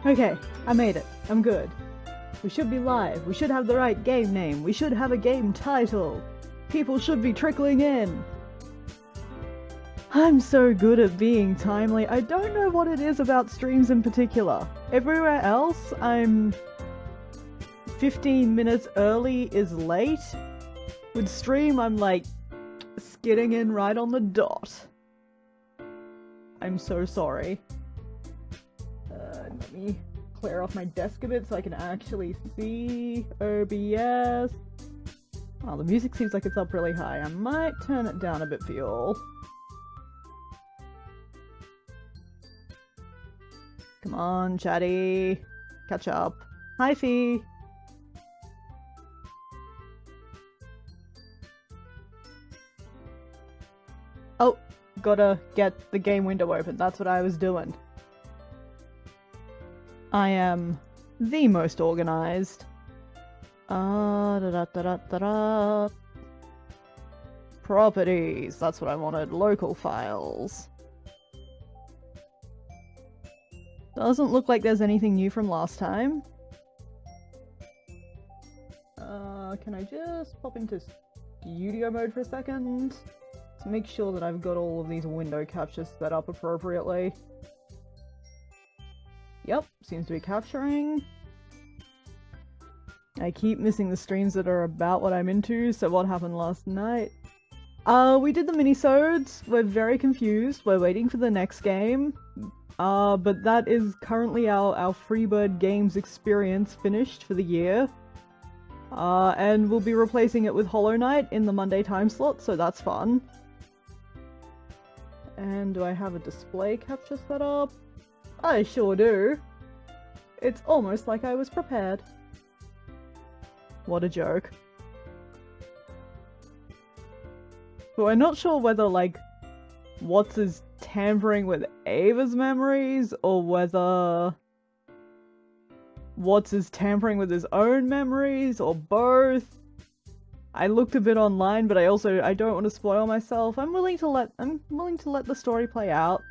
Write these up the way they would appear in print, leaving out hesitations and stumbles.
Okay, I made it. I'm good. We should be live. We should have the right game name. We should have a game title. People should be trickling in. I'm so good at being timely. I don't know what it is about streams in particular. Everywhere else, I'm 15 minutes early is late. With stream, I'm like skidding in right on the dot. I'm so sorry. Let me clear off my desk a bit so I can actually see OBS. Oh, the music seems like it's up really high. I might turn it down a bit for y'all. Come on, chatty. Catch up. Hi, Fee. Oh, gotta get the game window open. That's what I was doing. I am the most organized. Properties. That's what I wanted. Local files. Doesn't look like there's anything new from last time. Can I just pop into studio mode for a second? To make sure that I've got all of these window captures set up appropriately. Yep, seems to be capturing. I keep missing the streams that are about what I'm into, so what happened last night? We did the minisodes. We're very confused. We're waiting for the next game. But that is currently our Freebird Games experience finished for the year. And we'll be replacing it with Hollow Knight in the Monday time slot, so that's fun. And do I have a display capture set up? I sure do. It's almost like I was prepared. What a joke. But I'm not sure whether, like, Watts is tampering with Ava's memories, or whether Watts is tampering with his own memories, or both. I looked a bit online, but I don't want to spoil myself. I'm willing to let the story play out.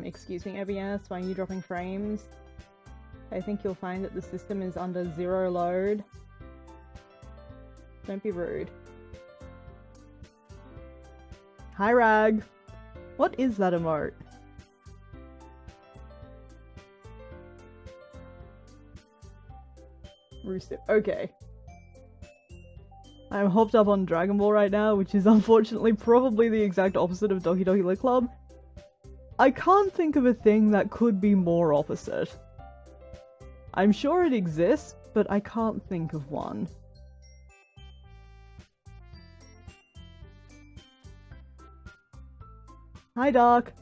Excuse me, OBS, why are you dropping frames? I think you'll find that the system is under zero load. Don't be rude. Hi, Rag! What is that emote? Rooster. Okay. I'm hopped up on Dragon Ball right now, which is unfortunately probably the exact opposite of Doki Doki Literature Club. I can't think of a thing that could be more opposite. I'm sure it exists, but I can't think of one. Hi, Doc.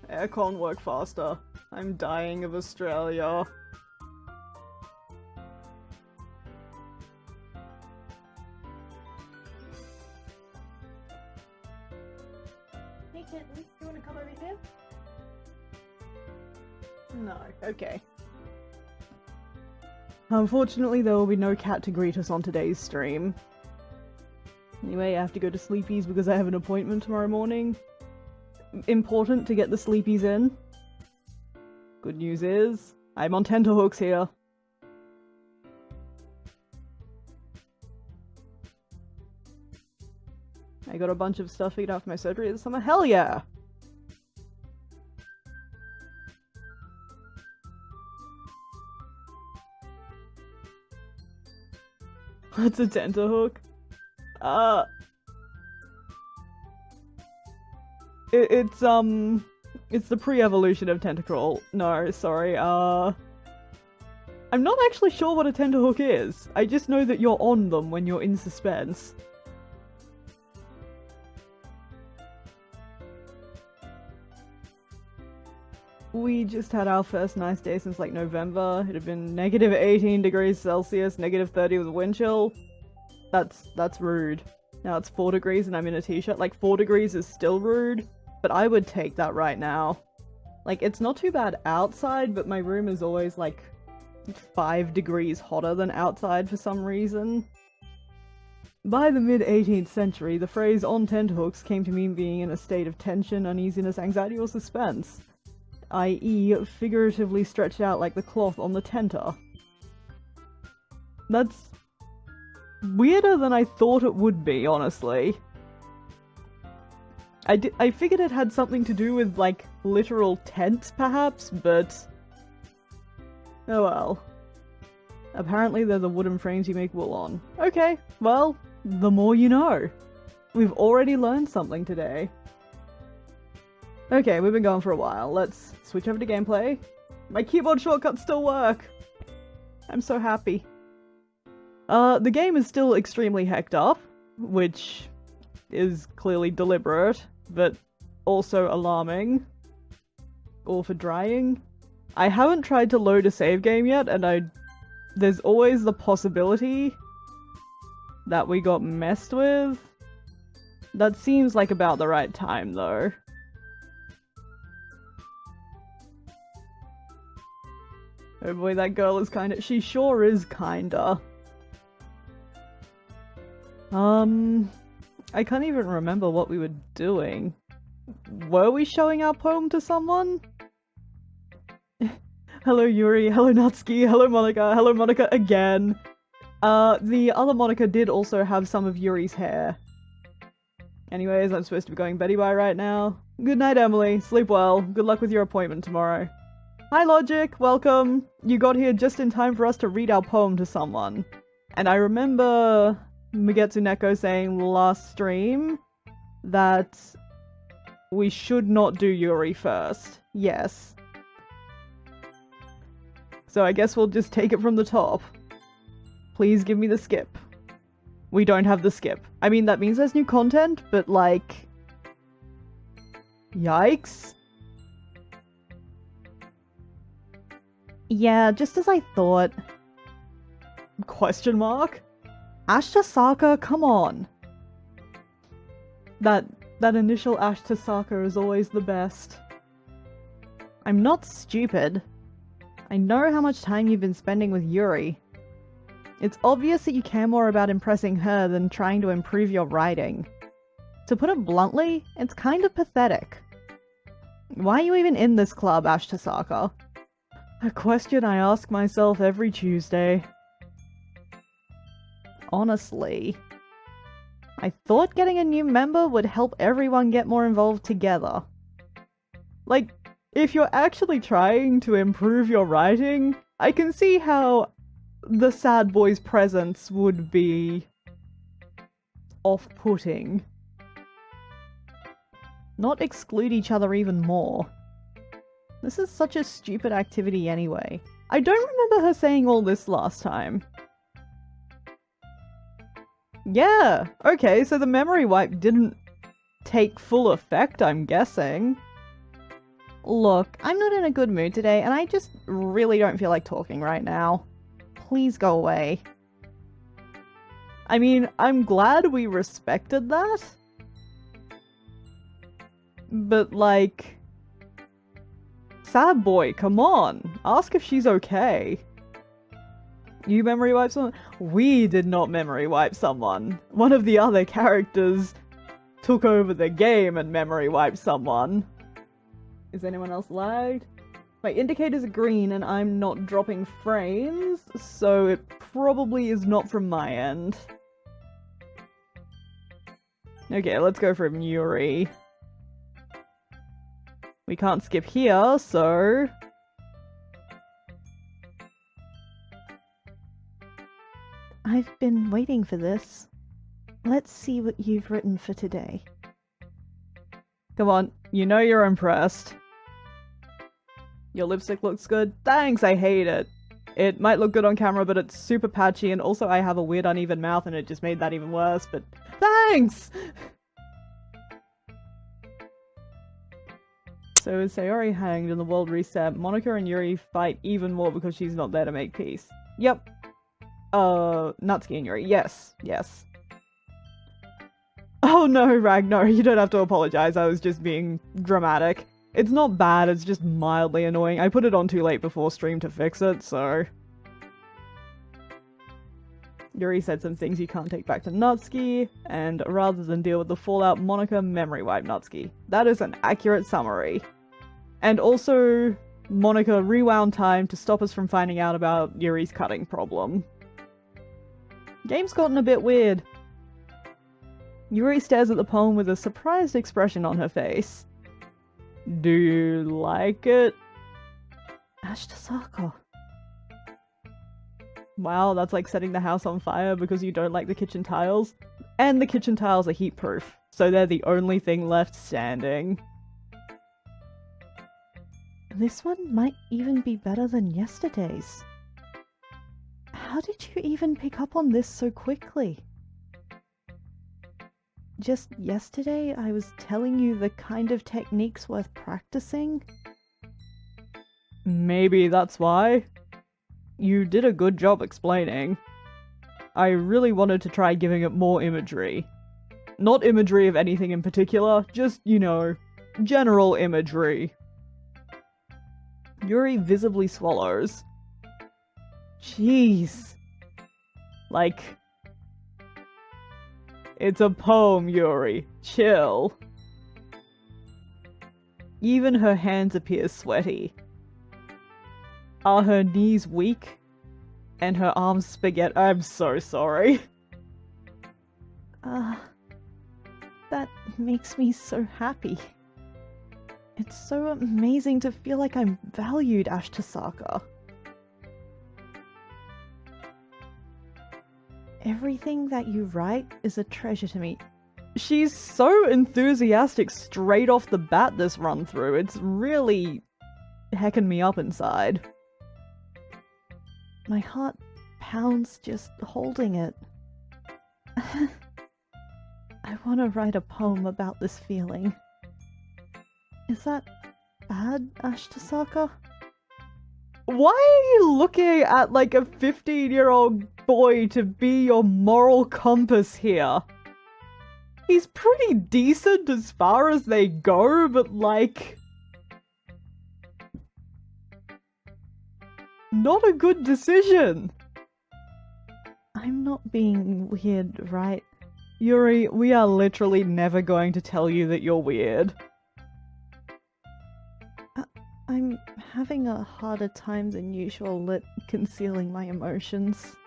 Aircon work faster. I'm dying of Australia. Hey kitten, you wanna come over here? No, okay. Unfortunately, there will be no cat to greet us on today's stream. Anyway, I have to go to Sleepy's because I have an appointment tomorrow morning. Important to get the Sleepies in. Good news is, I'm on tenterhooks here. I got a bunch of stuff to eat after my surgery this summer. Hell yeah! What's a tenterhook? It's the pre-evolution of tentacle. No, sorry, I'm not actually sure what a tenterhook is. I just know that you're on them when you're in suspense. We just had our first nice day since like November. It had been negative 18 degrees Celsius, negative 30 with wind chill. That's rude. Now it's 4 degrees and I'm in a t-shirt. Like 4 degrees is still rude, but I would take that right now. Like, it's not too bad outside, but my room is always, like, 5 degrees hotter than outside for some reason. By the mid-18th century, the phrase on tenterhooks came to mean being in a state of tension, uneasiness, anxiety, or suspense, i.e. figuratively stretched out like the cloth on the tenter. That's weirder than I thought it would be, honestly. I figured it had something to do with, like, literal tent, perhaps, but... oh well. Apparently they're the wooden frames you make wool on. Okay, well, the more you know. We've already learned something today. Okay, we've been going for a while. Let's switch over to gameplay. My keyboard shortcuts still work! I'm so happy. The game is still extremely hecked up, which is clearly deliberate, but also alarming. Or for drying. I haven't tried to load a save game yet, and there's always the possibility that we got messed with. That seems like about the right time, though. Oh boy, that girl is kinda- she sure is kinda. I can't even remember what we were doing. Were we showing our poem to someone? Hello Yuri, hello Natsuki, hello Monica again. The other Monica did also have some of Yuri's hair. Anyways, I'm supposed to be going Betty bye right now. Good night, Emily. Sleep well. Good luck with your appointment tomorrow. Hi Logic, welcome. You got here just in time for us to read our poem to someone. And I remember Mugetsu Neko saying last stream that we should not do Yuri first. Yes. So I guess we'll just take it from the top. Please give me the skip. We don't have the skip. I mean, that means there's new content, but like... yikes. Yeah, just as I thought. Question mark? Ashtasaka, come on. That initial Ashtasaka is always the best. I'm not stupid. I know how much time you've been spending with Yuri. It's obvious that you care more about impressing her than trying to improve your writing. To put it bluntly, it's kind of pathetic. Why are you even in this club, Ashtasaka? A question I ask myself every Tuesday. Honestly, I thought getting a new member would help everyone get more involved together. Like, if you're actually trying to improve your writing, I can see how the sad boy's presence would be off-putting. Not exclude each other even more. This is such a stupid activity anyway. I don't remember her saying all this last time. Yeah, okay, so the memory wipe didn't take full effect, I'm guessing. Look, I'm not in a good mood today, and I just really don't feel like talking right now. Please go away. I mean, I'm glad we respected that. But, like... sad boy, come on. Ask if she's okay. You memory wipe someone? We did not memory wipe someone. One of the other characters took over the game and memory wiped someone. Is anyone else lagged? My indicators are green and I'm not dropping frames, so it probably is not from my end. Okay, let's go for Yuri. We can't skip here, so... I've been waiting for this. Let's see what you've written for today. Come on, you know you're impressed. Your lipstick looks good. Thanks, I hate it. It might look good on camera, but it's super patchy, and also I have a weird uneven mouth, and it just made that even worse, but thanks! So is Sayori hanged and the world reset, Monica and Yuri fight even more because she's not there to make peace. Yep. Natsuki and Yuri. Yes. Yes. Oh no, Ragnar, you don't have to apologize, I was just being dramatic. It's not bad, it's just mildly annoying. I put it on too late before stream to fix it, so... Yuri said some things you can't take back to Natsuki, and rather than deal with the fallout, Monica memory wiped Natsuki. That is an accurate summary. And also, Monica rewound time to stop us from finding out about Yuri's cutting problem. Game's gotten a bit weird. Yuri stares at the poem with a surprised expression on her face. Do you like it? Ashkatom. Wow, that's like setting the house on fire because you don't like the kitchen tiles. And the kitchen tiles are heat-proof, so they're the only thing left standing. This one might even be better than yesterday's. How did you even pick up on this so quickly? Just yesterday, I was telling you the kind of techniques worth practicing. Maybe that's why. You did a good job explaining. I really wanted to try giving it more imagery. Not imagery of anything in particular, just, you know, general imagery. Yuri visibly swallows. Jeez. Like... It's a poem, Yuri. Chill. Even her hands appear sweaty. Are her knees weak? And her arms spaghetti? I'm so sorry. That makes me so happy. It's so amazing to feel like I'm valued, Ashkatom. Everything that you write is a treasure to me. She's so enthusiastic straight off the bat this run through. It's really hecking me up inside. My heart pounds just holding it. I want to write a poem about this feeling. Is that bad, Ashkatom? Why are you looking at like a 15-year-old boy to be your moral compass here? He's pretty decent as far as they go, but like... not a good decision. I'm not being weird, right? Yuri, we are literally never going to tell you that you're weird. I'm having a harder time than usual at concealing my emotions.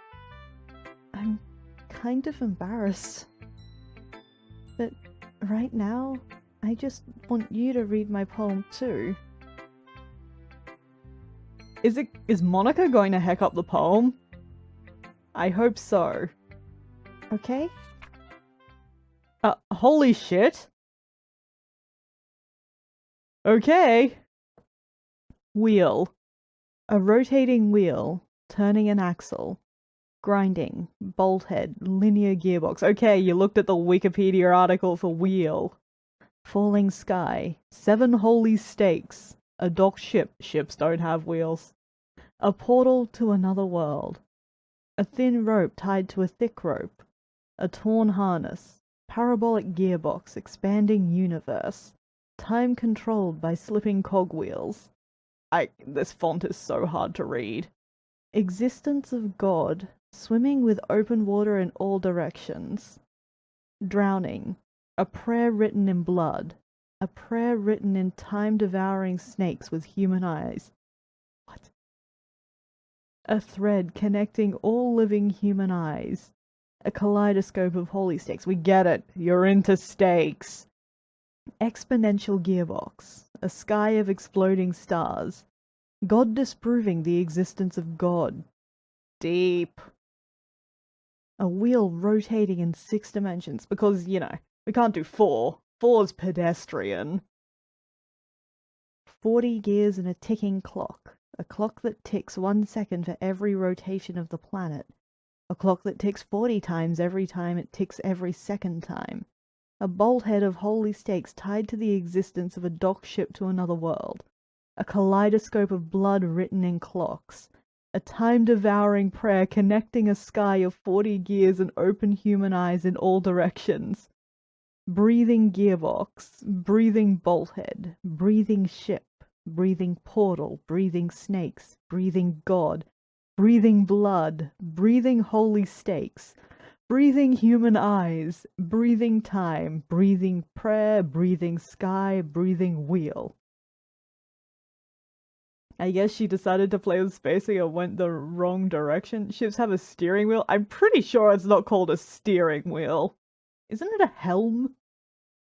I'm kind of embarrassed. But right now, I just want you to read my poem too. Is Monica going to heck up the poem? I hope so. Okay? Holy shit. Okay. Wheel. A rotating wheel, turning an axle. Grinding, bolt head, linear gearbox. Okay, you looked at the Wikipedia article for wheel. Falling sky, 7 holy stakes. A docked ship. Ships don't have wheels. A portal to another world. A thin rope tied to a thick rope. A torn harness. Parabolic gearbox expanding universe. Time controlled by slipping cogwheels. This font is so hard to read. Existence of God, swimming with open water in all directions. Drowning. A prayer written in blood. A prayer written in time-devouring snakes with human eyes. What? A thread connecting all living human eyes. A kaleidoscope of holy stakes. We get it. You're into stakes. Exponential gearbox. A sky of exploding stars. God disproving the existence of God. Deep. A wheel rotating in 6 dimensions. Because, you know, we can't do 4. 4's pedestrian. 40 gears in a ticking clock. A clock that ticks 1 second for every rotation of the planet. A clock that ticks 40 times every time it ticks every second time. A bolt head of holy stakes tied to the existence of a docked ship to another world. A kaleidoscope of blood written in clocks. A time-devouring prayer connecting a sky of 40 gears and open human eyes in all directions. breathing gearbox, breathing bolthead, breathing ship, breathing portal, breathing snakes, breathing god, breathing blood, breathing holy stakes, breathing human eyes, breathing time, breathing prayer, breathing sky, breathing wheel. I guess she decided to play with spacing and went the wrong direction. Ships have a steering wheel. I'm pretty sure it's not called a steering wheel. Isn't it a helm?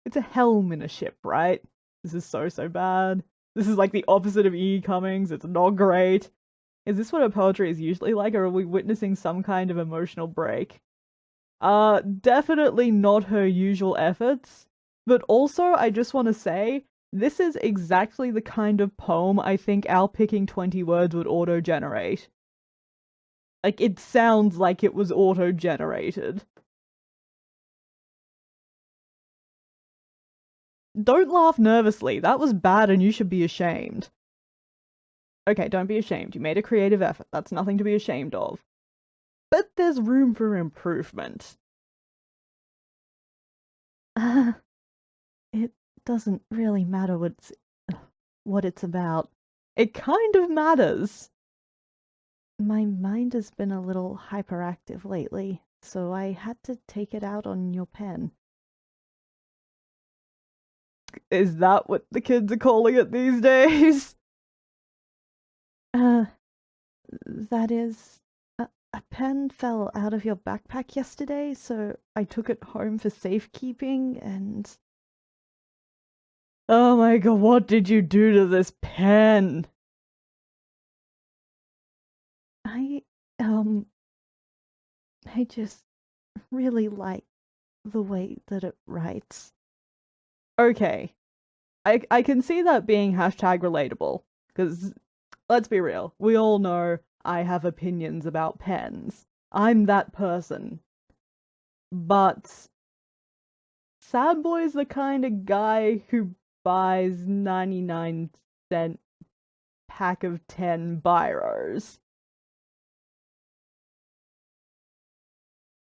It's a helm in a ship, right? This is so bad. This is like the opposite of E. Cummings. It's not great. Is this what her poetry is usually like, or are we witnessing some kind of emotional break? Definitely not her usual efforts. But also, I just want to say, this is exactly the kind of poem I think our picking 20 words would auto-generate. Like, it sounds like it was auto-generated. Don't laugh nervously. That was bad and you should be ashamed. Okay, don't be ashamed. You made a creative effort. That's nothing to be ashamed of. But there's room for improvement. It doesn't really matter what it's about. It kind of matters. My mind has been a little hyperactive lately, so I had to take it out on your pen. Is that what the kids are calling it these days? That is, a pen fell out of your backpack yesterday, so I took it home for safekeeping, and... Oh my god, what did you do to this pen? I just really like the way that it writes. Okay. I can see that being hashtag relatable, because, let's be real, we all know I have opinions about pens. I'm that person. But Sad Boy's the kind of guy who buys 99-cent pack of 10 biros.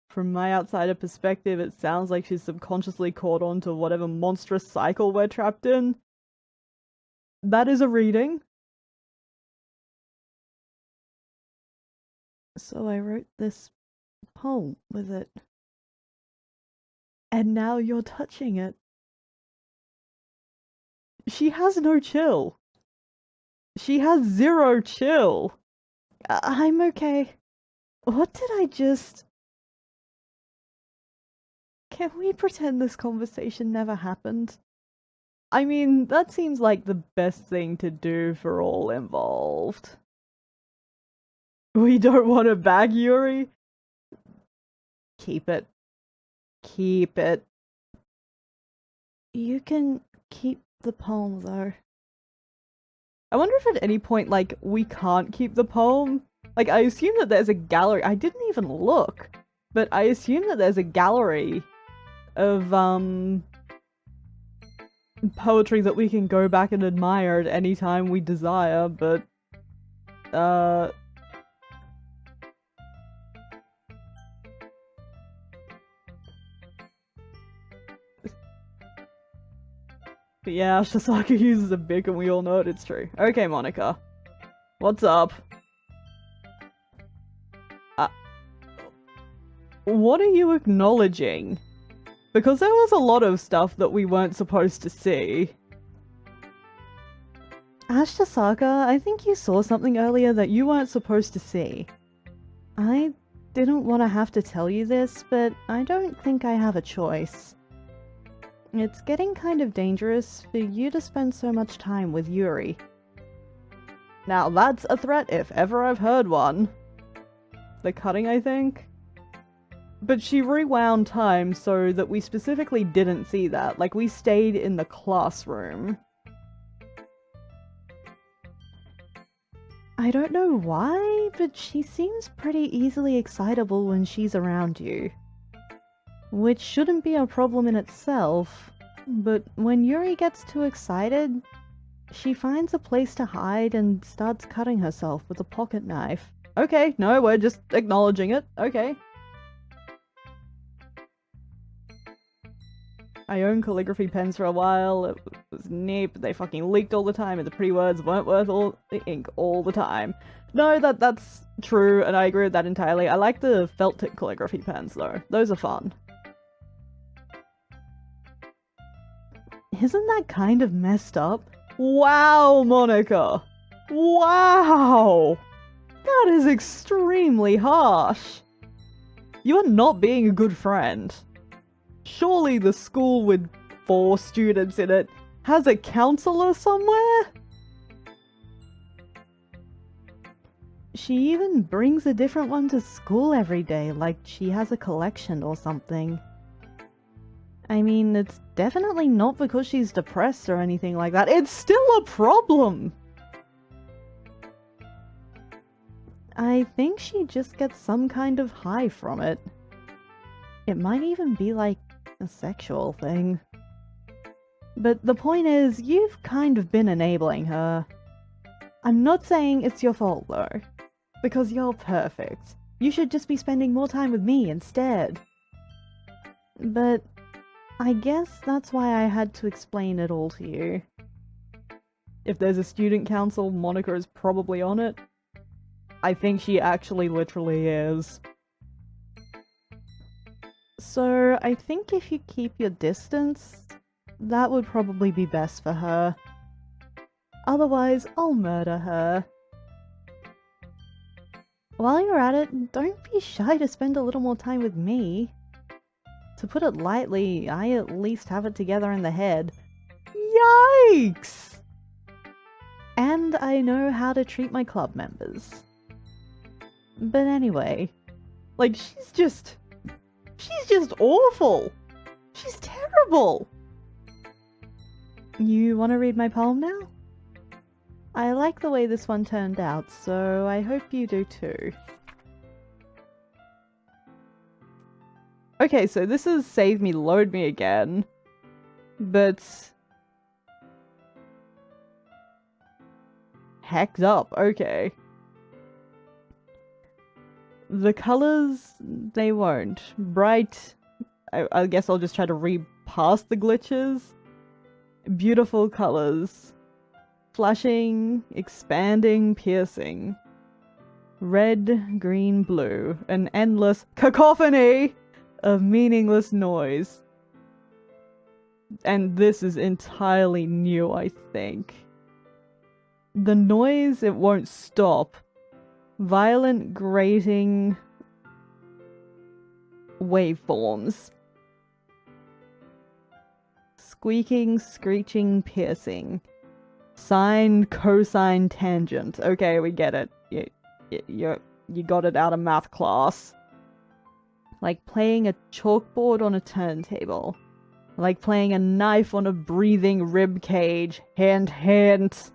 From my outsider perspective, it sounds like she's subconsciously caught on to whatever monstrous cycle we're trapped in. That is a reading. So I wrote this poem with it. And now you're touching it. She has no chill. She has zero chill. I'm okay. What did I just... Can we pretend this conversation never happened? I mean, that seems like the best thing to do for all involved. We don't want to bag Yuri? Keep it. Keep it. You can keep the poem, though. I wonder if at any point, like, we can't keep the poem? Like, I assume that there's a gallery. I didn't even look. But I assume that there's a gallery of, poetry that we can go back and admire at any time we desire, but, But yeah, Shisaka uses a bic and we all know it, it's true. Okay, Monica. What's up? What are you acknowledging? Because there was a lot of stuff that we weren't supposed to see. Ashkatom, I think you saw something earlier that you weren't supposed to see. I didn't want to have to tell you this, but I don't think I have a choice. It's getting kind of dangerous for you to spend so much time with Yuri. Now that's a threat if ever I've heard one. The cutting, I think? But she rewound time so that we specifically didn't see that. Like, we stayed in the classroom. I don't know why, but she seems pretty easily excitable when she's around you. Which shouldn't be a problem in itself, but when Yuri gets too excited, she finds a place to hide and starts cutting herself with a pocket knife. Okay, no, we're just acknowledging it. Okay. I owned calligraphy pens for a while. It was neat, but they fucking leaked all the time, and the pretty words weren't worth all the ink all the time. No, that's true, and I agree with that entirely. I like the felt tip calligraphy pens, though. Those are fun. Isn't that kind of messed up? Wow, Monica! Wow! That is extremely harsh. You are not being a good friend. Surely the school with 4 students in it has a counselor somewhere? She even brings a different one to school every day, like she has a collection or something. I mean, it's definitely not because she's depressed or anything like that. It's still a problem! I think she just gets some kind of high from it. It might even be like a sexual thing. But the point is, you've kind of been enabling her. I'm not saying it's your fault though, because you're perfect. You should just be spending more time with me instead. But I guess that's why I had to explain it all to you. If there's a student council, Monica is probably on it. I think she actually literally is. So I think if you keep your distance, that would probably be best for her. Otherwise, I'll murder her. While you're at it, don't be shy to spend a little more time with me. To put it lightly, I at least have it together in the head. Yikes! And I know how to treat my club members. But anyway, like, she's just awful! She's terrible! You want to read my poem now? I like the way this one turned out, so I hope you do too. Okay, so this is Save Me, Load Me again, but... hecked up, okay. The colors, they won't. Bright, I guess I'll just try to read past the glitches. Beautiful colors. Flashing, expanding, piercing. Red, green, blue. An endless cacophony of meaningless noise. And this is entirely new, I think. The noise, it won't stop. Violent, grating waveforms. Squeaking, screeching, piercing. Sine, cosine, tangent. Okay, we get it. You got it out of math class. Like playing a chalkboard on a turntable. Like playing a knife on a breathing rib cage. Hint, hint.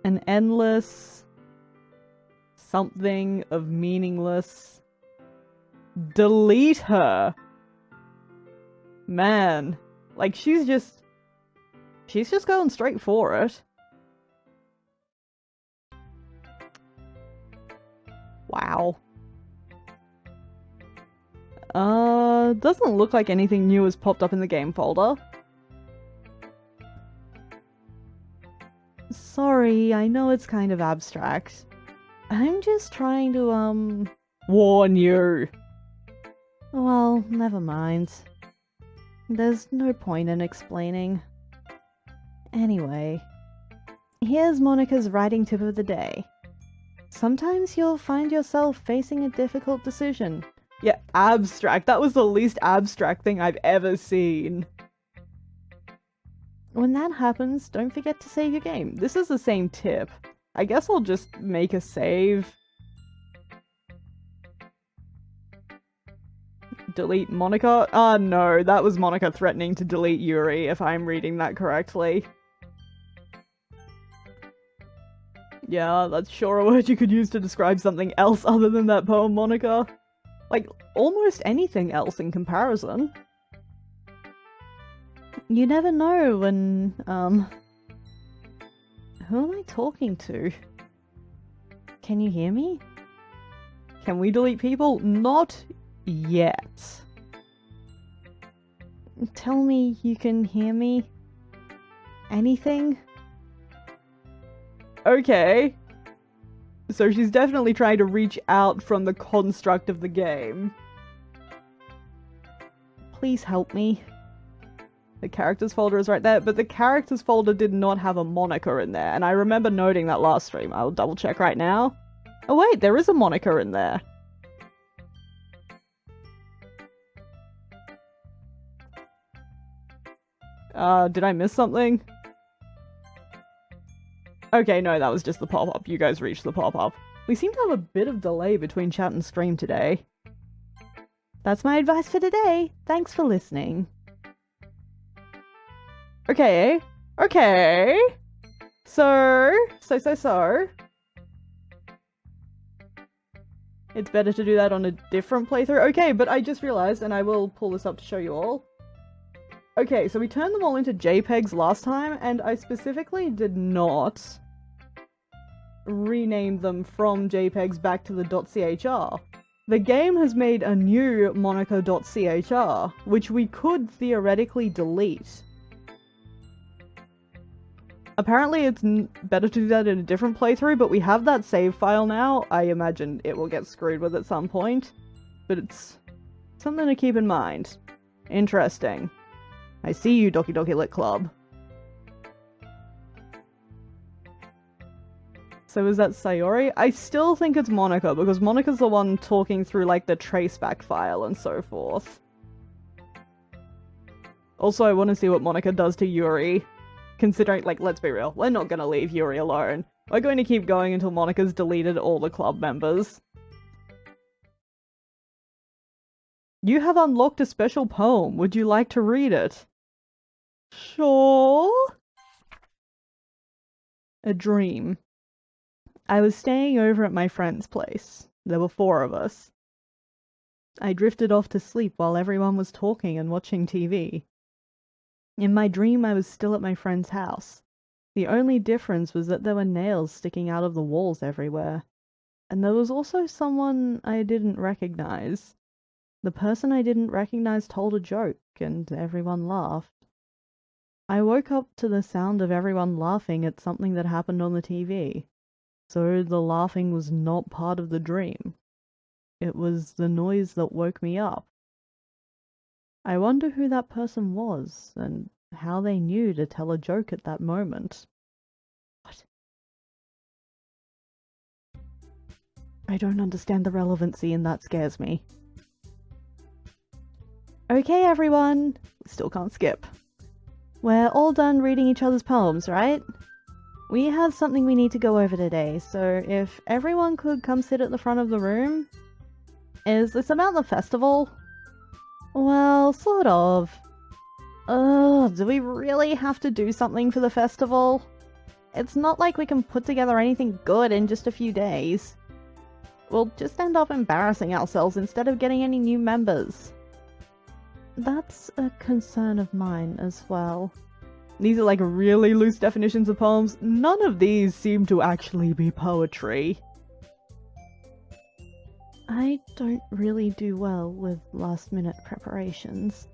An endless something of meaningless. Delete her. Man, like she's just going straight for it. Wow. Doesn't look like anything new has popped up in the game folder. Sorry, I know it's kind of abstract. I'm just trying to, warn you. Well, never mind. There's no point in explaining. Anyway, here's Monica's writing tip of the day. Sometimes you'll find yourself facing a difficult decision. Yeah, abstract. That was the least abstract thing I've ever seen. When that happens, don't forget to save your game. This is the same tip. I guess I'll just make a save. Delete Monica? Ah, no, that was Monica threatening to delete Yuri, if I'm reading that correctly. Yeah, that's sure a word you could use to describe something else other than that poem, Monica. Like, almost anything else in comparison. You never know when, who am I talking to? Can you hear me? Can we delete people? Not yet. tell me you can hear me? Anything? Okay. So she's definitely trying to reach out from the construct of the game. Please help me. The characters folder is right there, but the characters folder did not have a moniker in there, and I remember noting that last stream. I'll double check right now. Oh wait, there is a moniker in there. Did I miss something? Okay, no, that was just the pop-up. You guys reached the pop-up. We seem to have a bit of delay between chat and stream today. That's my advice for today. Thanks for listening. Okay. Okay. So. It's better to do that on a different playthrough. Okay, but I just realized, and I will pull this up to show you all. Okay, so we turned them all into JPEGs last time, and I specifically did not rename them from JPEGs back to the .chr. The game has made a new moniker.chr, which we could theoretically delete. Apparently it's better to do that in a different playthrough, but we have that save file now. I imagine it will get screwed with at some point, but it's something to keep in mind. Interesting. I see you, Doki Doki Lit Club. So is that Sayori? I still think it's Monica, because Monica's the one talking through, like, the traceback file and so forth. Also, I want to see what Monica does to Yuri. Considering, like, let's be real, we're not gonna leave Yuri alone. We're going to keep going until Monica's deleted all the club members. You have unlocked a special poem. Would you like to read it? Sure. A dream. I was staying over at my friend's place. There were 4 of us. I drifted off to sleep while everyone was talking and watching TV. In my dream, I was still at my friend's house. The only difference was that there were nails sticking out of the walls everywhere. And there was also someone I didn't recognize. The person I didn't recognize told a joke, and everyone laughed. I woke up to the sound of everyone laughing at something that happened on the TV. So the laughing was not part of the dream. It was the noise that woke me up. I wonder who that person was, and how they knew to tell a joke at that moment. What? I don't understand the relevancy, and that scares me. Okay, everyone. We still can't skip. We're all done reading each other's poems, right? We have something we need to go over today, so if everyone could come sit at the front of the room. Is this about the festival? Well, sort of. Ugh, do we really have to do something for the festival? It's not like we can put together anything good in just a few days. We'll just end up embarrassing ourselves instead of getting any new members. That's a concern of mine as well. These are like really loose definitions of poems. None of these seem to actually be poetry. I don't really do well with last-minute preparations.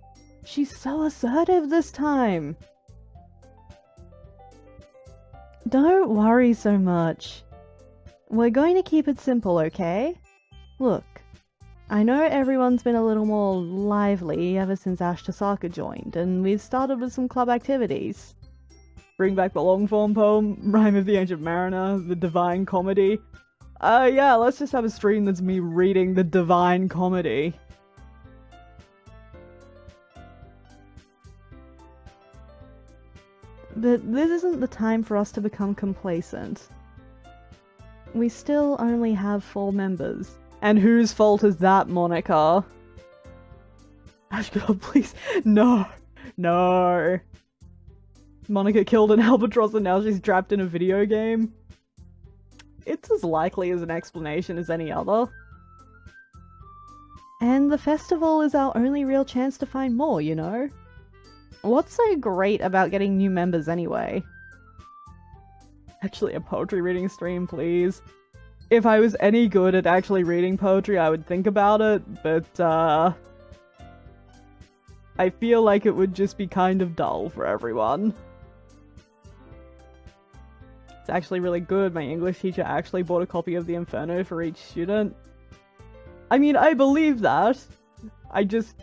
She's so assertive this time! Don't worry so much. We're going to keep it simple, okay? Look, I know everyone's been a little more lively ever since Ashkatom joined, and we've started with some club activities. Bring back the long-form poem, Rhyme of the Ancient Mariner, the Divine Comedy. Yeah, let's just have a stream that's me reading the Divine Comedy. But this isn't the time for us to become complacent. We still only have 4 members. And whose fault is that, Monica? Ashkatom, please. No. No. Monica killed an albatross and now she's trapped in a video game. It's as likely as an explanation as any other. And the festival is our only real chance to find more, you know? What's so great about getting new members anyway? Actually, a poetry reading stream, please. If I was any good at actually reading poetry, I would think about it, but, I feel like it would just be kind of dull for everyone. It's actually really good. My English teacher actually bought a copy of the Inferno for each student. I mean, I believe that. I just...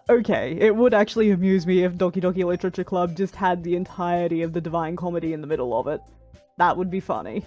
Okay, it would actually amuse me if Doki Doki Literature Club just had the entirety of the Divine Comedy in the middle of it. That would be funny.